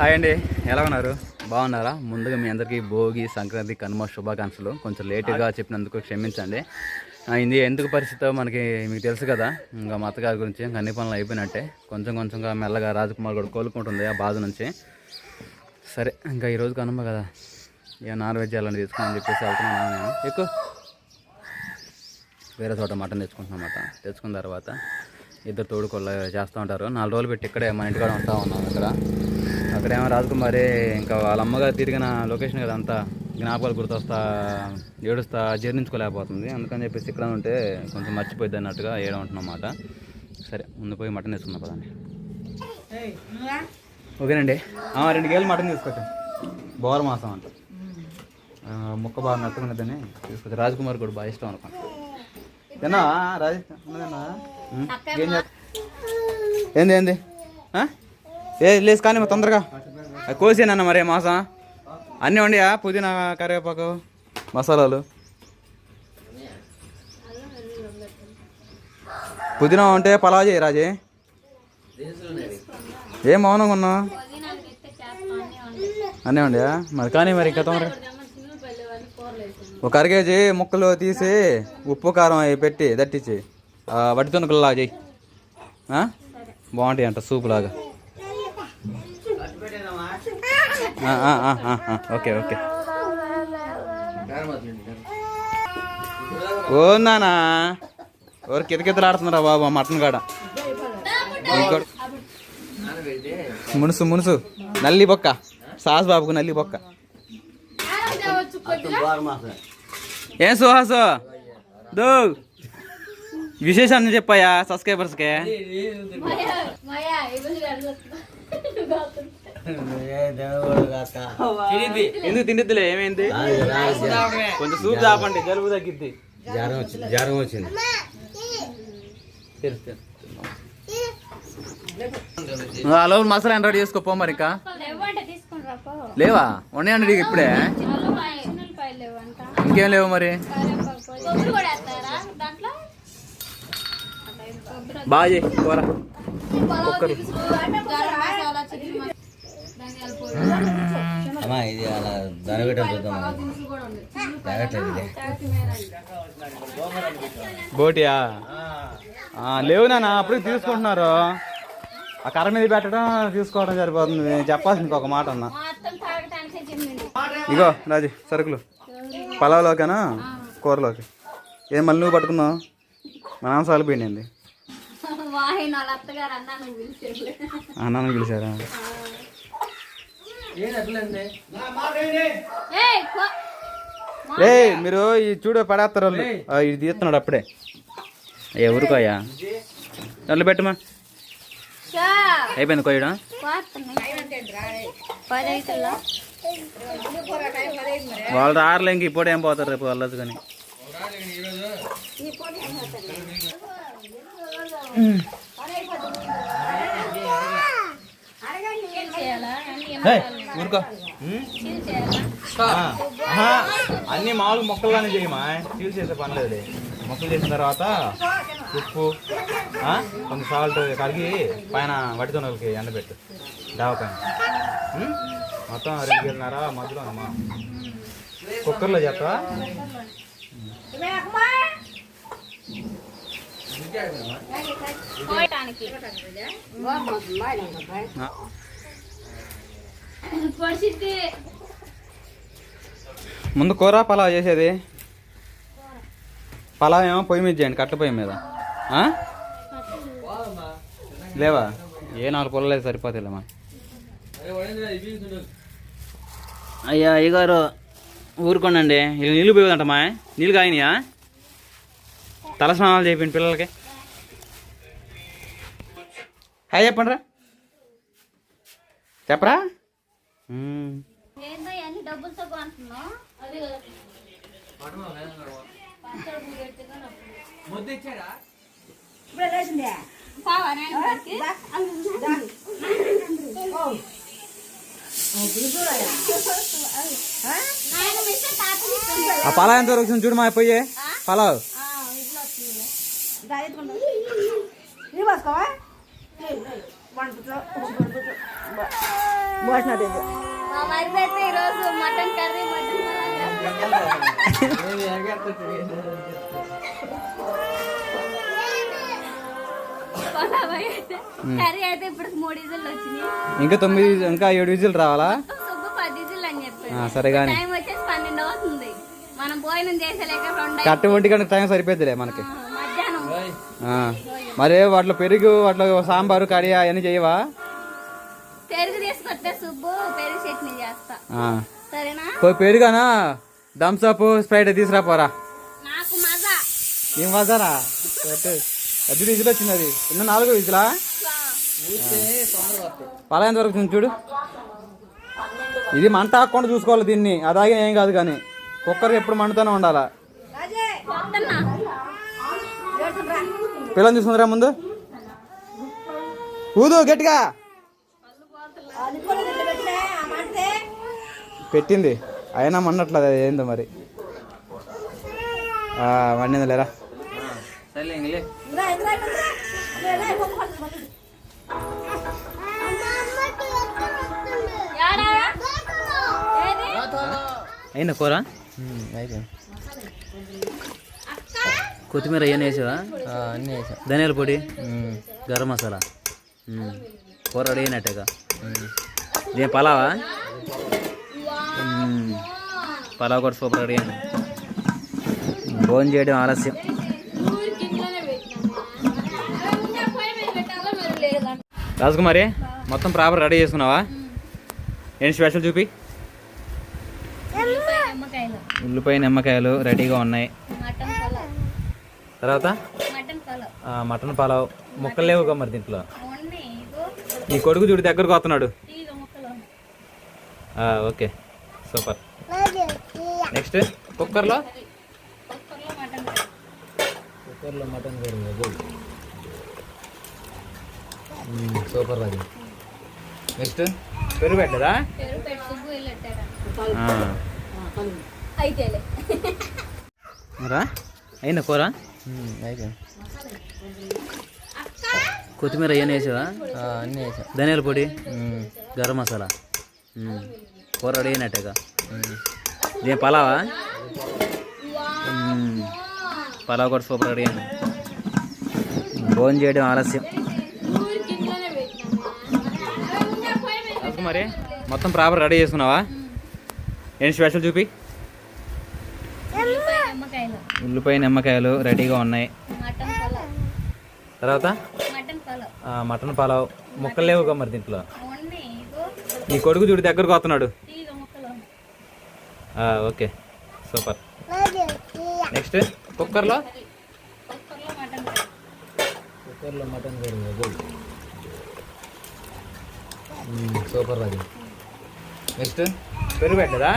Hi అండి, ఎలా ఉన్నారు? బాగున్నారా? ముందుగా మీ అందరికీ భోగి, సంక్రాంతి, కనుమ శుభాకాంక్షలు. కొంచెం లేటుగా చెప్పినందుకు క్షమించండి. ఇది ఎందుకు పరిస్థితో మనకి మీకు తెలుసు కదా. ఇంకా మా అత్తగారి గురించి అన్ని పనులు అయిపోయినట్టే. కొంచెంగా మెల్లగా రాజకుమార్ కూడా కోలుకుంటుంది ఆ బాధ నుంచి. సరే, ఇంకా ఈరోజు కనుమ కదా, ఇక నాన్ వెజ్ అలాంటి తీసుకుని చెప్పేసి వెళ్తున్నాను. నేను ఎక్కువ వేరే చోట మటన్ తెచ్చుకుంటున్నమాట. తెచ్చుకున్న తర్వాత ఇద్దరు తోడుకోళ్ళు చేస్తూ ఉంటారు. 4 రోజులు పెట్టి ఇక్కడే మన ఇంటికాడ ఉంటా ఉన్నాం. అక్కడేమో రాజకుమారి ఇంకా వాళ్ళ అమ్మగారు తిరిగిన లొకేషన్ కదా, అంతా జ్ఞాపకాలు గుర్తొస్తా ఏడుస్తా జీర్ణించుకోలేకపోతుంది. అందుకని చెప్పేసి ఇక్కడ ఉంటే కొంచెం మర్చిపోద్ది అన్నట్టుగా ఏడమంటున్నమాట. సరే, ముందు పోయి మటన్ తీసుకున్నాం పదండి. ఓకేనండి, 2 కేజీలు మటన్ తీసుకొచ్చాం. బోర మాసం అంట, ముక్క బాగా మెత్తకున్నదని తీసుకొచ్చి. రాజకుమార్ కూడా బాగా ఇష్టం అనుకోండి. తిన్నా రాజేనా? ఏంది లేసు కానీ తొందరగా కోసేనన్న మరి మాసం అన్నీ వండియా? పుదీనా, కరివేపాకు, మసాలాలు. పుదీనా ఉంటే పలావ్ చేయి రాజే. ఏం మౌనంగా ఉన్నా? అన్నీ వండియా మరి. కానీ మరి ఇంకా తొందరగా ఒక 1 కేజీ ముక్కలు తీసి ఉప్పు కారం అవి పెట్టి దట్టించి వడ్డి తునుకుల్లా చెయ్యి. బాగుంటాయి అంట, సూప్ లాగా. ఓకే ఓ నానా ఎవరు కితకితలాడుతున్నారా బాబు ఆ మటన్ కాడ. మునుసు నల్లి బొక్క, సాస్ బాబుకు నల్లి బొక్క. ఏం సుహాసు దో విశేషాన్ని చెప్పాయా సబ్స్క్రైబర్స్కే? ఎందుకు తిండిద్దిలే, ఏమైంది? కొంచెం సూప్ తాపండి, జలుబు తగ్గిద్ది. జ్వరం వచ్చింది. హలో, మసాలా ఎంత రెడీ చేసుకోపో మరి. ఇంకా లేవా? ఉన్నాయండి ఇప్పుడే. ఇంకేం లేవు మరి. బాగా చేయి కూర. కుక్కరు ఇది అలా దనగటం చూద్దాం. బోటియా లేవు నాన్న, అప్పుడు తీసుకుంటున్నారు. ఆ కర్ర మీద పెట్టడం తీసుకోవడం సరిపోతుంది. చెప్పాల్సింది ఇంకొక మాట అన్నా. ఇగో రాజు సరుకులు పలావ్లోకేనా కూరలోకి. ఏం మళ్ళీ నువ్వు పట్టుకున్నావు? మా నాన్న సాలు పోయింది. అన్నాను పిలిచారా? మీరు ఈ చూడు పడేస్తారు వాళ్ళు. ఇది తీస్తున్నాడు అప్పుడే. ఊరుకోయా దాంట్లో పెట్టమా. అయిపోయింది కొయ్యడం. వాళ్ళు రారులే, ఇంక ఇప్పుడు ఏం పోతారు రేపు వెళ్ళదు. కానీ ఊరుకో. అన్ని మామూలు మొక్కలుగానే చేయమా, చీల్ చేసే పని లేదు. మొక్కలు చేసిన తర్వాత ఉప్పు కొంచెం సాల్ట్ కలిగి పైన వడితోనలకి ఎండబెట్టు డాబా పైన. మొత్తం 2 కేజీన్నర మధ్యలో అమ్మా. కుక్కర్లో చేస్తావా? ముందు కూర పలావ్ చేసేది. పలావ్ ఏమో పొయ్యి మీద చేయండి, కట్ల పొయ్యి మీద. లేవా? ఏ 4 పొలలేదు సరిపోతాయిలేమా. అయ్యా అయ్యగారు ఊరుకోండి. నీళ్ళు పోయేదంటమ్మా. నీళ్ళు కాయినాయా? తలస్నానాలు చేయండి పిల్లలకి. హాయ్ చెప్పండి రా. చెప్పరా? ఆ పలావ్ ఎంత వరకు వచ్చింది చూడు మా పోయే పలావ్. మా మరిది అయితే ఈరోజు మటన్ కర్రీ కర్రీ అయితే ఇప్పుడు 3 విజిల్లు వచ్చినాయి. ఇంకా 7 విజిల్ రావాలా? సుబ్బు 10 విజిల్లు అని చెప్పారు. సరే కానీ టైం వచ్చేసి 12 అవుతుంది. మనం భోజనం చేసేలేక 2 కరెక్ట్ 1 గంట టైం సరిపోద్దిలే మనకి. మధ్యాహ్నం మరి వాటిలో పెరుగు, వాటిలో సాంబారు, కర్రీ అవన్నీ చేయవా? పెరుగు తీసుకొస్తే సుబ్బు పెరుగు చట్నీ చేస్తా. సరేనా? పెరుగానా థమ్స్అప్ స్ప్రైట్ తీసుకురాపోరా. నాకు మజా. ఏం మజారా? 10 విజిల్ వచ్చింది. అది ఇంకా 4 విజిలా? పలాయంత వరకు చూడు. ఇది మంట ఆకుండా చూసుకోవాలి దీన్ని. అదాగే ఏం కాదు కానీ కుక్కర్ ఎప్పుడు మండుతూనే ఉండాలా. పిల్లలు చూసుకుందరా ముందు. ఊదు గట్టిగా పెట్టింది అయినా మన్నట్లేదు. అది ఏందో మరి వండింది లేరా. అయినా కూర కొత్తిమీర అవన్నీ వేసావా? అన్నీ వేసా. ధనియాల పొడి, గరం మసాలా, కూర రెడీ అయినట్టేగా. ఇదే పలావా? పలావ్ కూడా సూపర్ రెడీ అయింది. భోజనం చేయడం ఆలస్యం. రాజకుమారి మొత్తం ప్రాపర్ రెడీ చేసుకున్నావా? ఏంటి స్పెషల్ చూపి. ఉల్లిపాయ నిమ్మకాయలు రెడీగా ఉన్నాయి. తర్వాత మటన్ పలావ్. ముక్కలు లేవుగా మరి దీంట్లో. నీ కొడుకు చూడు దగ్గరకు వస్తున్నాడు. Okay super. నెక్స్ట్ కుక్కర్లో మటన్ సూపర్. అది నెక్స్ట్ పెరుగు పెట్టదా? అయినా కూర కొత్తిమీర అవన్నీ వేసావా? అన్నీ వేసా. ధనియాల పొడి, గరం మసాలా, కూర రెడీ అయినట్టేగా. ఇదే పలావా? పలావ్ కూడా సూపర్ రెడీ అయింది. భోజనం చేయడం ఆలస్యం. మరి మొత్తం ప్రాపర్ రెడీ చేసుకున్నావా? ఏంటి స్పెషల్ చూపి. ఉల్లిపాయ నిమ్మకాయలు రెడీగా ఉన్నాయి. తర్వాత మటన్ పలావ్. ముక్కలు లేవుగా మరి దీంట్లో. నీ కొడుకు చూడు దగ్గరకు వస్తున్నాడు. Okay super. నెక్స్ట్ కుక్కర్లో మటన్ సూపర్. అది నెక్స్ట్ పెరుగు పెట్టదా?